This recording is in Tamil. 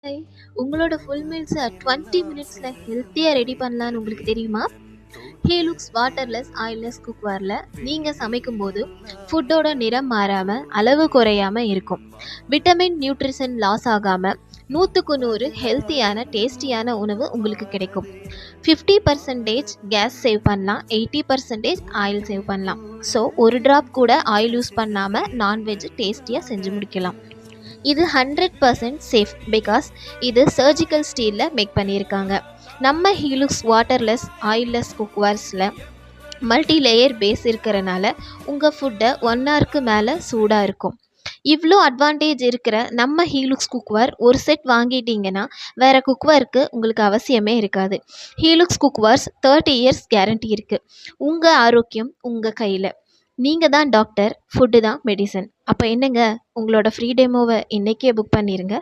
ஹாய்! உங்களோட ஃபுல் மீல்ஸ 20 மினிட்ஸ்ல ஹெல்த்தியா ரெடி பண்ணலான்னு உங்களுக்கு தெரியுமா? ஹேலுக்ஸ் வாட்டர்லெஸ், ஆயில்லெஸ் குக்வேர்ல நீங்க சமைக்கும்போது ஃபுட்டோட நிறம் மாறாம, அளவு குறையாம இருக்கும். விட்டமின், நியூட்ரிஷன் லாஸ் ஆகாம 100க்கு 100 ஹெல்த்தியான, டேஸ்டியான உணவு உங்களுக்கு கிடைக்கும். 50% கேஸ் சேவ் பண்ணலாம், 80% ஆயில் சேவ் பண்ணலாம். ஸோ ஒரு டிராப் கூட ஆயில் யூஸ் பண்ணாம நான்வெஜ் டேஸ்டியா செஞ்சு முடிக்கலாம். இது 100% சேஃப் பிகாஸ் இது சர்ஜிக்கல் ஸ்டீலில் மேக் பண்ணியிருக்காங்க. நம்ம ஹீலுக்ஸ் வாட்டர்லெஸ் ஆயில்லெஸ் குக்வேர்ஸில் மல்டி லேயர் பேஸ் இருக்கிறனால உங்கள் ஃபுட்டை 1 ஹவருக்கு மேலே சூடாக இருக்கும். இவ்வளோ அட்வான்டேஜ் இருக்கிற நம்ம ஹீலுக்ஸ் குக்வேர் ஒரு செட் வாங்கிட்டீங்கன்னா வேறு குக்வேருக்கு உங்களுக்கு அவசியமே இருக்காது. ஹீலுக்ஸ் குக்வேர்ஸ் 30 இயர்ஸ் கேரண்டி இருக்குது. உங்கள் ஆரோக்கியம் உங்கள் கையில். நீங்கள் தான் டாக்டர், ஃபுட்டு தான் மெடிசன். அப்போ என்னங்க, உங்களோட ஃப்ரீ டெமோவை இன்றைக்கே புக் பண்ணிடுங்க.